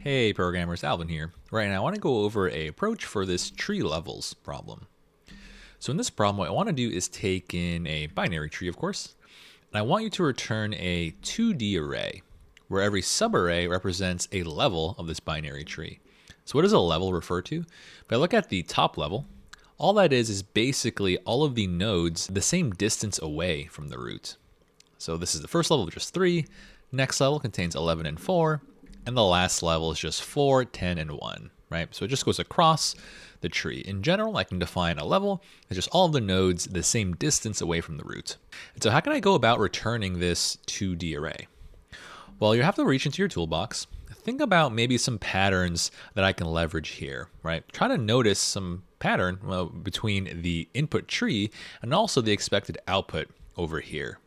Hey programmers, Alvin here. Right now I want to go over a approach for this tree levels problem. So in this problem, what I want to do is take in a binary tree, of course, and I want you to return a 2D array, where every subarray represents a level of this binary tree. So what does a level refer to? If I look at the top level, all that is basically all of the nodes the same distance away from the root. So this is the first level, just 3. Next level contains 11 and 4. And the last level is just 4, 10, and 1, right? So it just goes across the tree. In general, I can define a level as just all of the nodes the same distance away from the root. And so how can I go about returning this 2D array? Well, you have to reach into your toolbox. Think about maybe some patterns that I can leverage here, right? Try to notice some pattern between the input tree and also the expected output over here.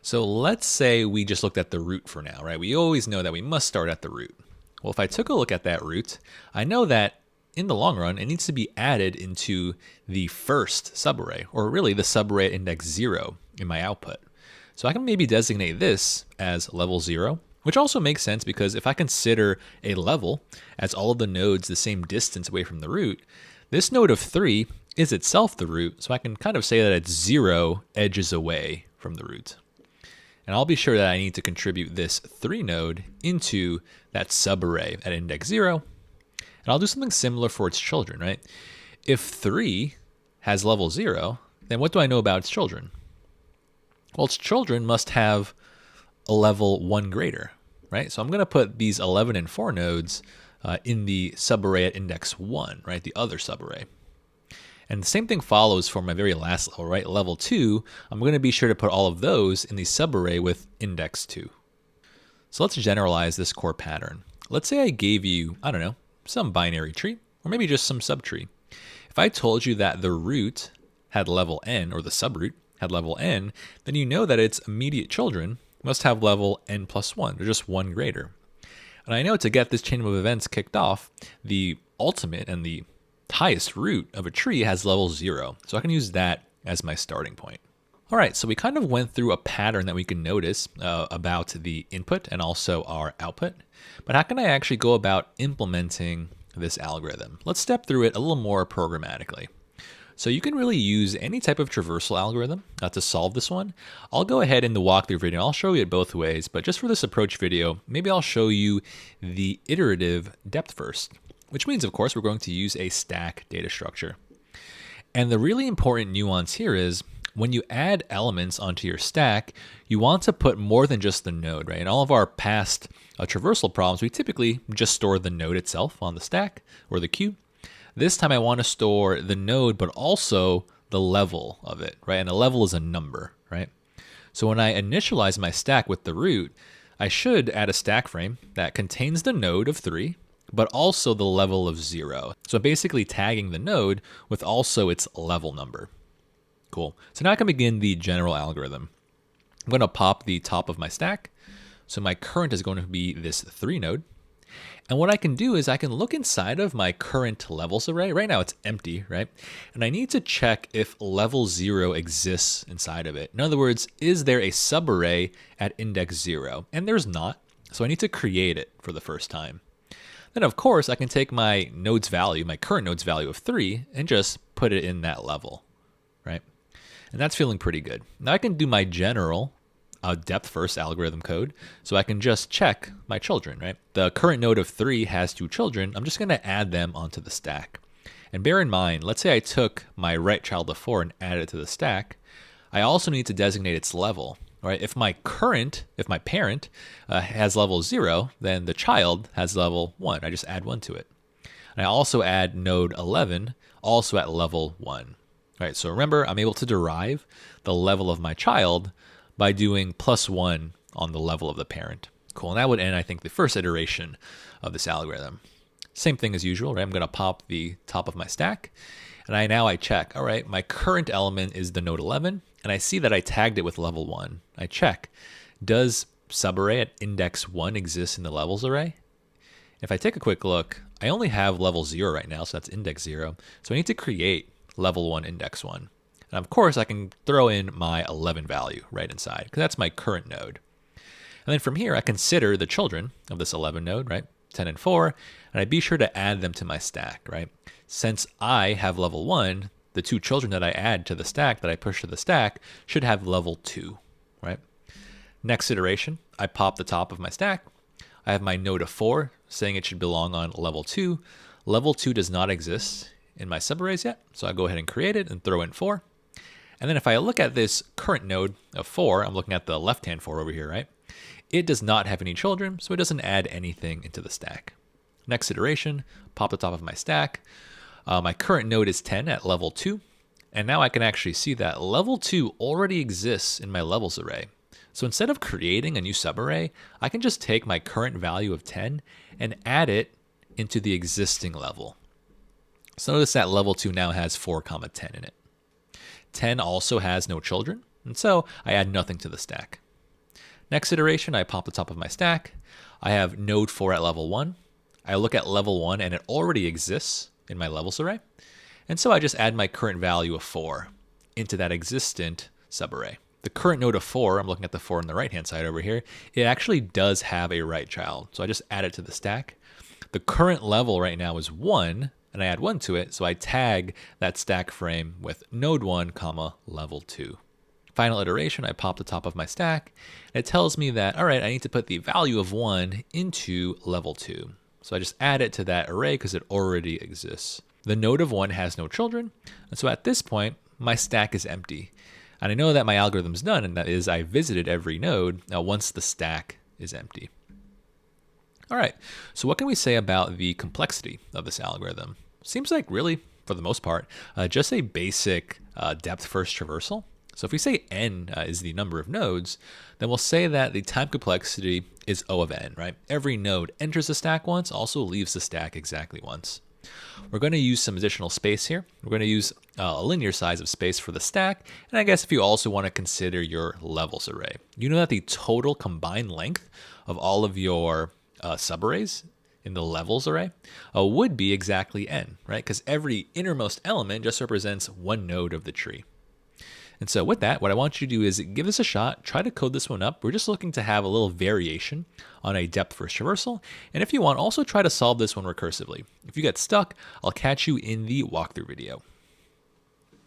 So let's say we just looked at the root for now, right? We always know that we must start at the root. Well, if I took a look at that root, I know that in the long run, it needs to be added into the first subarray, or really the subarray at index 0 in my output. So I can maybe designate this as level 0, which also makes sense because if I consider a level as all of the nodes the same distance away from the root, this node of 3 is itself the root, so I can kind of say that it's 0 edges away from the root. And I'll be sure that I need to contribute this 3 node into that subarray at index 0. And I'll do something similar for its children, right? If 3 has level 0, then what do I know about its children? Well, its children must have a level 1 greater, right? So I'm going to put these 11 and 4 nodes in the subarray at index 1, right? The other subarray. And the same thing follows for my very last level, right? Level 2, I'm going to be sure to put all of those in the subarray with index 2. So let's generalize this core pattern. Let's say I gave you, I don't know, some binary tree, or maybe just some subtree. If I told you that the root had level n, or the subroot had level n, then you know that its immediate children must have level n plus 1, or just 1 greater. And I know to get this chain of events kicked off, the ultimate and the highest root of a tree has level 0. So I can use that as my starting point. All right, so we kind of went through a pattern that we can notice about the input and also our output. But how can I actually go about implementing this algorithm? Let's step through it a little more programmatically. So you can really use any type of traversal algorithm to solve this one. I'll go ahead in the walkthrough video. I'll show you it both ways, but just for this approach video, maybe I'll show you the iterative depth first, which means, of course, we're going to use a stack data structure. And the really important nuance here is when you add elements onto your stack, you want to put more than just the node, right? In all of our past traversal problems, we typically just store the node itself on the stack or the queue. This time I want to store the node, but also the level of it, right? And a level is a number, right? So when I initialize my stack with the root, I should add a stack frame that contains the node of 3, but also the level of 0. So basically tagging the node with also its level number. Cool. So now I can begin the general algorithm. I'm going to pop the top of my stack. So my current is going to be this 3 node. And what I can do is I can look inside of my current levels array. Right now it's empty, right? And I need to check if level 0 exists inside of it. In other words, is there a subarray at index 0? And there's not. So I need to create it for the first time. Then of course I can take my node's value, my current node's value of 3, and just put it in that level, right? And that's feeling pretty good. Now I can do my general depth first algorithm code, so I can just check my children, right? The current node of 3 has 2 children. I'm just going to add them onto the stack. And bear in mind, let's say I took my right child of 4 and added it to the stack. I also need to designate its level. Right? If my parent has level 0, then the child has level 1. I just add 1 to it. And I also add node 11, also at level 1. All right, so remember, I'm able to derive the level of my child by doing +1 on the level of the parent. Cool, and that would end, I think, the first iteration of this algorithm. Same thing as usual, right? I'm going to pop the top of my stack, and now I check, all right, my current element is the node 11, and I see that I tagged it with level 1. I check, does subarray at index 1 exist in the levels array? If I take a quick look, I only have level 0 right now, so that's index 0. So I need to create level 1 index 1. And of course, I can throw in my 11 value right inside, because that's my current node. And then from here, I consider the children of this 11 node, right? 10 and 4, and I'd be sure to add them to my stack, right? Since I have level 1, the 2 children that I add to the stack, that I push to the stack, should have level 2, right? Next iteration, I pop the top of my stack. I have my node of 4 saying it should belong on level 2. Level 2 does not exist in my subarrays yet, so I go ahead and create it and throw in 4. And then if I look at this current node of 4, I'm looking at the left-hand 4 over here, right? It does not have any children, so it doesn't add anything into the stack. Next iteration, pop the top of my stack. My current node is 10 at level 2, and now I can actually see that level 2 already exists in my levels array. So instead of creating a new subarray, I can just take my current value of 10 and add it into the existing level. So notice that level 2 now has 4, 10 in it. 10 also has no children, and so I add nothing to the stack. Next iteration, I pop the top of my stack. I have node 4 at level 1. I look at level 1 and it already exists in my levels array. And so I just add my current value of 4 into that existent subarray. The current node of 4, I'm looking at the 4 on the right-hand side over here, it actually does have a right child. So I just add it to the stack. The current level right now is 1, and I add 1 to it, so I tag that stack frame with node 1, level 2. Final iteration, I pop the top of my stack, and it tells me that, all right, I need to put the value of 1 into level 2. So I just add it to that array because it already exists. The node of 1 has no children, and so at this point, my stack is empty. And I know that my algorithm's done, and that is I visited every node once the stack is empty. All right, so what can we say about the complexity of this algorithm? Seems like really, for the most part, just a basic depth-first traversal. So if we say n is the number of nodes, then we'll say that the time complexity is O of n, right? Every node enters the stack once, also leaves the stack exactly once. We're going to use some additional space here. We're going to use a linear size of space for the stack. And I guess if you also want to consider your levels array, you know that the total combined length of all of your subarrays in the levels array would be exactly n, right? Because every innermost element just represents one node of the tree. And so with that, what I want you to do is give this a shot, try to code this one up. We're just looking to have a little variation on a depth-first traversal. And if you want, also try to solve this one recursively. If you get stuck, I'll catch you in the walkthrough video.